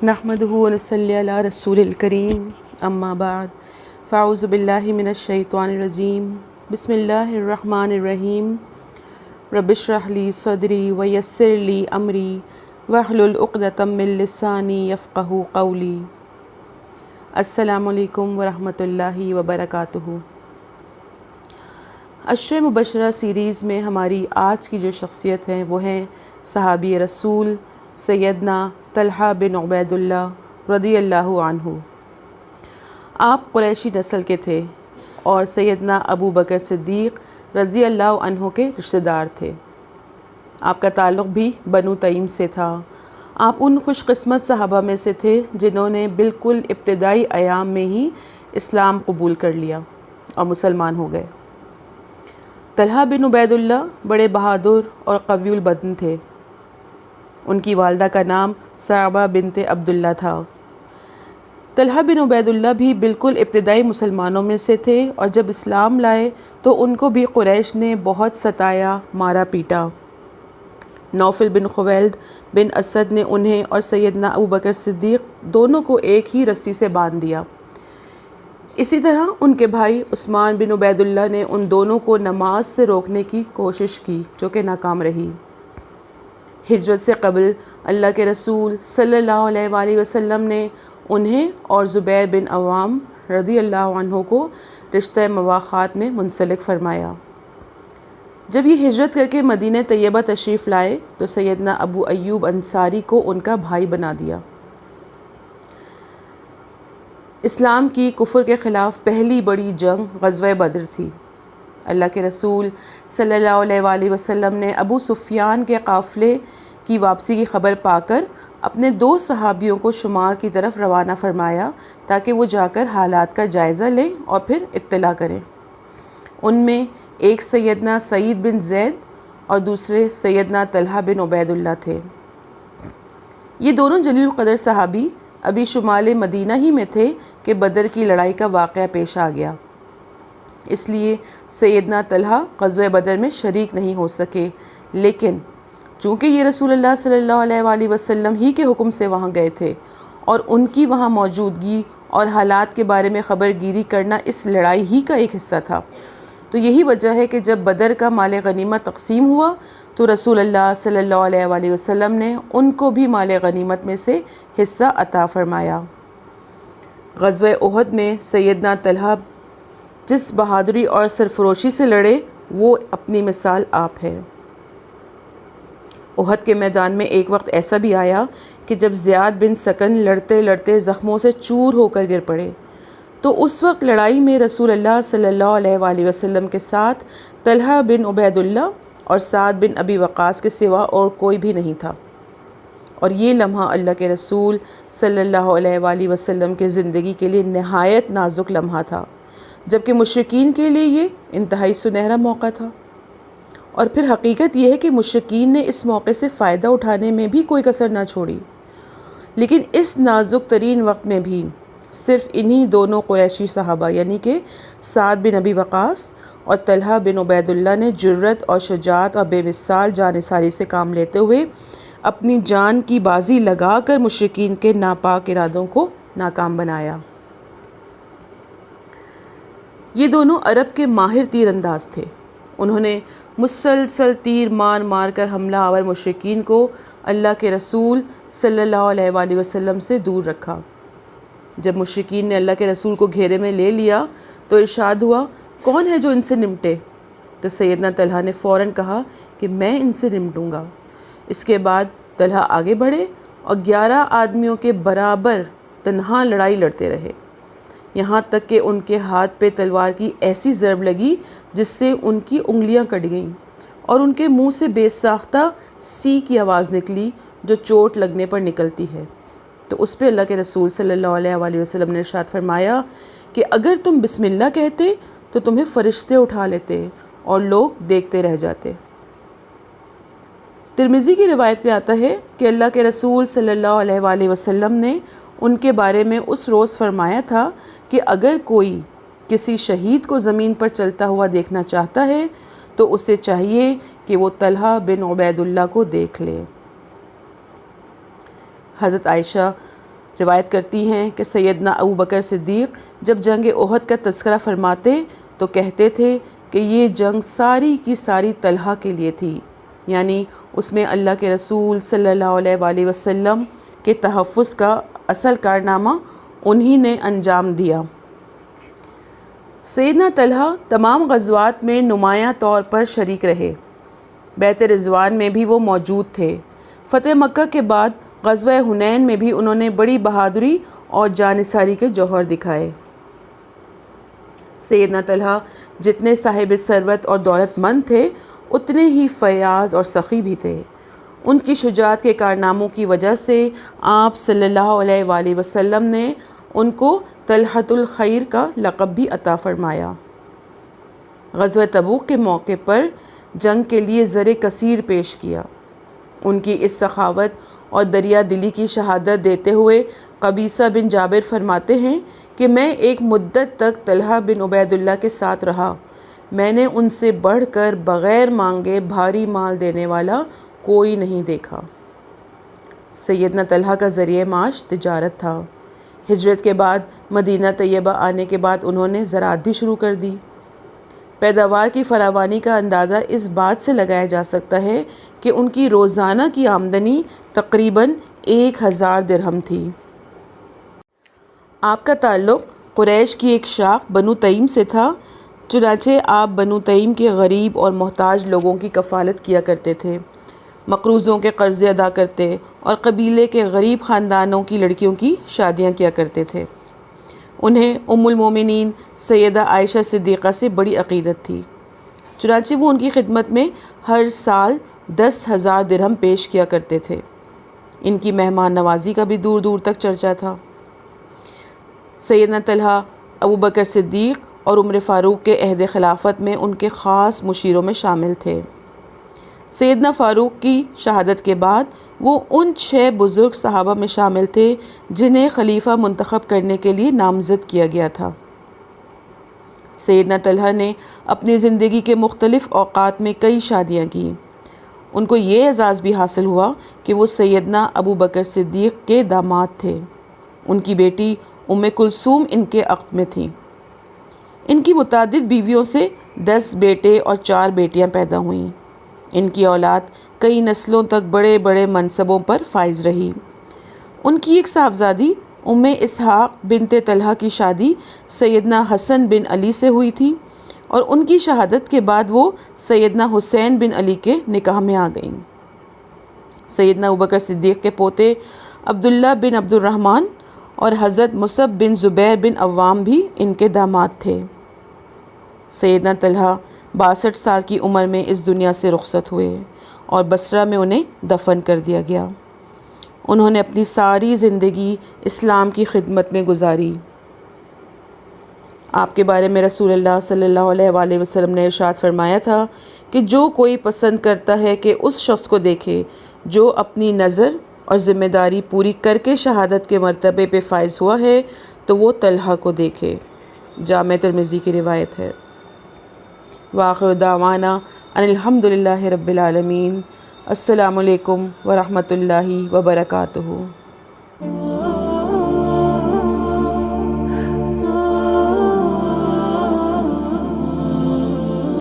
نحمدہ ونصلی علی رسول الکریم اما بعد فاعوذ باللہ من الشیطان الرجیم بسم اللہ الرحمن الرحیم رب اشرح لی صدری ویسر لی امری واحلل عقدۃ من لسانی یفقہوا قولی۔ السلام علیکم ورحمۃ اللہ وبرکاتہ۔ عشر مبشرہ سیریز میں ہماری آج کی جو شخصیت ہیں وہ ہیں صحابی رسول سیدنا طلحہ بن عبید اللہ رضی اللہ عنہ۔ آپ قریشی نسل کے تھے اور سیدنا ابو بکر صدیق رضی اللہ عنہ کے رشتہ دار تھے۔ آپ کا تعلق بھی بنو تیم سے تھا۔ آپ ان خوش قسمت صحابہ میں سے تھے جنہوں نے بالکل ابتدائی ایام میں ہی اسلام قبول کر لیا اور مسلمان ہو گئے۔ طلحہ بن عبید اللہ بڑے بہادر اور قوی البدن تھے۔ ان کی والدہ کا نام صعبہ بنت عبداللہ تھا۔ طلحہ بن عبید اللہ بھی بالکل ابتدائی مسلمانوں میں سے تھے اور جب اسلام لائے تو ان کو بھی قریش نے بہت ستایا، مارا پیٹا۔ نوفل بن خویلد بن اسد نے انہیں اور سیدنا ابو بکر صدیق دونوں کو ایک ہی رسی سے باندھ دیا۔ اسی طرح ان کے بھائی عثمان بن عبید اللہ نے ان دونوں کو نماز سے روکنے کی کوشش کی جو کہ ناکام رہی۔ ہجرت سے قبل اللہ کے رسول صلی اللہ علیہ وآلہ وسلم نے انہیں اور زبیر بن عوام رضی اللہ عنہ کو رشتہ مواخات میں منسلک فرمایا۔ جب یہ ہجرت کر کے مدینہ طیبہ تشریف لائے تو سیدنا ابو ایوب انصاری کو ان کا بھائی بنا دیا۔ اسلام کی کفر کے خلاف پہلی بڑی جنگ غزوہ بدر تھی۔ اللہ کے رسول صلی اللہ علیہ وآلہ وسلم نے ابو سفیان کے قافلے کی واپسی کی خبر پا کر اپنے 2 صحابیوں کو شمال کی طرف روانہ فرمایا تاکہ وہ جا کر حالات کا جائزہ لیں اور پھر اطلاع کریں۔ ان میں ایک سیدنا سعید بن زید اور دوسرے سیدنا طلحہ بن عبید اللہ تھے۔ یہ دونوں جلیل القدر صحابی ابھی شمال مدینہ ہی میں تھے کہ بدر کی لڑائی کا واقعہ پیش آ گیا۔ اس لیے سیدنا طلحہ غزوہ بدر میں شریک نہیں ہو سکے، لیکن چونکہ یہ رسول اللہ صلی اللہ علیہ وآلہ وسلم ہی کے حکم سے وہاں گئے تھے اور ان کی وہاں موجودگی اور حالات کے بارے میں خبر گیری کرنا اس لڑائی ہی کا ایک حصہ تھا، تو یہی وجہ ہے کہ جب بدر کا مال غنیمت تقسیم ہوا تو رسول اللہ صلی اللہ علیہ وآلہ وسلم نے ان کو بھی مال غنیمت میں سے حصہ عطا فرمایا۔ غزوہ احد میں سیدنا طلحہ جس بہادری اور سرفروشی سے لڑے وہ اپنی مثال آپ ہے۔ احد کے میدان میں ایک وقت ایسا بھی آیا کہ جب زیاد بن سکن لڑتے لڑتے زخموں سے چور ہو کر گر پڑے تو اس وقت لڑائی میں رسول اللہ صلی اللہ علیہ وآلہ وسلم کے ساتھ طلحہ بن عبید اللہ اور سعد بن ابی وقاص کے سوا اور کوئی بھی نہیں تھا، اور یہ لمحہ اللہ کے رسول صلی اللہ علیہ وآلہ وسلم کے زندگی کے لیے نہایت نازک لمحہ تھا، جبکہ مشرکین کے لیے یہ انتہائی سنہرا موقع تھا۔ اور پھر حقیقت یہ ہے کہ مشرکین نے اس موقع سے فائدہ اٹھانے میں بھی کوئی کسر نہ چھوڑی، لیکن اس نازک ترین وقت میں بھی صرف انہی دونوں قریشی صحابہ یعنی کہ سعد بن ابی وقاص اور طلحہ بن عبید اللہ نے جرأت اور شجاعت اور بے مثال جانثاری سے کام لیتے ہوئے اپنی جان کی بازی لگا کر مشرکین کے ناپاک ارادوں کو ناکام بنایا۔ یہ دونوں عرب کے ماہر تیر انداز تھے۔ انہوں نے مسلسل تیر مار مار کر حملہ آور مشرکین کو اللہ کے رسول صلی اللہ علیہ وآلہ وسلم سے دور رکھا۔ جب مشرکین نے اللہ کے رسول کو گھیرے میں لے لیا تو ارشاد ہوا، کون ہے جو ان سے نمٹے؟ تو سیدنا طلحہ نے فوراً کہا کہ میں ان سے نمٹوں گا۔ اس کے بعد طلحہ آگے بڑھے اور 11 آدمیوں کے برابر تنہا لڑائی لڑتے رہے، یہاں تک کہ ان کے ہاتھ پہ تلوار کی ایسی ضرب لگی جس سے ان کی انگلیاں کٹ گئیں اور ان کے منہ سے بے ساختہ سی کی آواز نکلی جو چوٹ لگنے پر نکلتی ہے۔ تو اس پہ اللہ کے رسول صلی اللہ علیہ وآلہ وسلم نے ارشاد فرمایا کہ اگر تم بسم اللہ کہتے تو تمہیں فرشتے اٹھا لیتے اور لوگ دیکھتے رہ جاتے۔ ترمذی کی روایت میں آتا ہے کہ اللہ کے رسول صلی اللہ علیہ وآلہ وسلم نے ان کے بارے میں اس روز فرمایا تھا کہ اگر کوئی کسی شہید کو زمین پر چلتا ہوا دیکھنا چاہتا ہے تو اسے چاہیے کہ وہ طلحہ بن عبید اللہ کو دیکھ لے۔ حضرت عائشہ روایت کرتی ہیں کہ سیدنا ابو بکر صدیق جب جنگ احد کا تذکرہ فرماتے تو کہتے تھے کہ یہ جنگ ساری کی ساری طلحہ کے لیے تھی، یعنی اس میں اللہ کے رسول صلی اللہ علیہ وآلہ وسلم کے تحفظ کا اصل کارنامہ انہی نے انجام دیا۔ سیدنا طلحہ تمام غزوات میں نمایاں طور پر شریک رہے، بیعت رضوان میں بھی وہ موجود تھے۔ فتح مکہ کے بعد غزوہ حنین میں بھی انہوں نے بڑی بہادری اور جانثاری کے جوہر دکھائے۔ سیدنا طلحہ جتنے صاحب ثروت اور دولت مند تھے اتنے ہی فیاض اور سخی بھی تھے۔ ان کی شجاعت کے کارناموں کی وجہ سے آپ صلی اللہ علیہ وآلہ وسلم نے ان کو طلحۃ الخیر کا لقب بھی عطا فرمایا۔ غزوہ تبوک کے موقع پر جنگ کے لیے زر کثیر پیش کیا۔ ان کی اس سخاوت اور دریا دلی کی شہادت دیتے ہوئے قبیصہ بن جابر فرماتے ہیں کہ میں ایک مدت تک طلحہ بن عبید اللہ کے ساتھ رہا، میں نے ان سے بڑھ کر بغیر مانگے بھاری مال دینے والا کوئی نہیں دیکھا۔ سیدنا طلحہ کا ذریعہ معاش تجارت تھا۔ ہجرت کے بعد مدینہ طیبہ آنے کے بعد انہوں نے زراعت بھی شروع کر دی۔ پیداوار کی فراوانی کا اندازہ اس بات سے لگایا جا سکتا ہے کہ ان کی روزانہ کی آمدنی تقریباً 1000 درہم تھی۔ آپ کا تعلق قریش کی ایک شاخ بنو تیم سے تھا، چنانچہ آپ بنو تیم کے غریب اور محتاج لوگوں کی کفالت کیا کرتے تھے، مقروضوں کے قرضے ادا کرتے اور قبیلے کے غریب خاندانوں کی لڑکیوں کی شادیاں کیا کرتے تھے۔ انہیں ام المومنین سیدہ عائشہ صدیقہ سے بڑی عقیدت تھی، چنانچہ وہ ان کی خدمت میں ہر سال 10,000 درہم پیش کیا کرتے تھے۔ ان کی مہمان نوازی کا بھی دور دور تک چرچا تھا۔ سیدنا طلحہ ابو بکر صدیق اور عمر فاروق کے عہد خلافت میں ان کے خاص مشیروں میں شامل تھے۔ سیدنا فاروق کی شہادت کے بعد وہ ان 6 بزرگ صحابہ میں شامل تھے جنہیں خلیفہ منتخب کرنے کے لیے نامزد کیا گیا تھا۔ سیدنا طلحہ نے اپنی زندگی کے مختلف اوقات میں کئی شادیاں کیں۔ ان کو یہ اعزاز بھی حاصل ہوا کہ وہ سیدنا ابو بکر صدیق کے داماد تھے۔ ان کی بیٹی ام کلثوم ان کے عقد میں تھیں۔ ان کی متعدد بیویوں سے 10 بیٹے اور 4 بیٹیاں پیدا ہوئیں۔ ان کی اولاد کئی نسلوں تک بڑے بڑے منصبوں پر فائز رہی۔ ان کی ایک صاحبزادی ام اسحاق بنت طلحہ کی شادی سیدنا حسن بن علی سے ہوئی تھی اور ان کی شہادت کے بعد وہ سیدنا حسین بن علی کے نکاح میں آ گئیں۔ سیدنا ابوبکر صدیق کے پوتے عبداللہ بن عبد الرحمن اور حضرت مصعب بن زبیر بن عوام بھی ان کے داماد تھے۔ سیدنا طلحہ 62 سال کی عمر میں اس دنیا سے رخصت ہوئے اور بصرہ میں انہیں دفن کر دیا گیا۔ انہوں نے اپنی ساری زندگی اسلام کی خدمت میں گزاری۔ آپ کے بارے میں رسول اللہ صلی اللہ علیہ وآلہ وسلم نے ارشاد فرمایا تھا کہ جو کوئی پسند کرتا ہے کہ اس شخص کو دیکھے جو اپنی نظر اور ذمہ داری پوری کر کے شہادت کے مرتبے پہ فائز ہوا ہے تو وہ طلحہ کو دیکھے۔ جامع ترمذی کی روایت ہے۔ وآخر دعوانا ان الحمد للہ رب العالمین۔ السلام علیکم ورحمۃ اللہ وبرکاتہ۔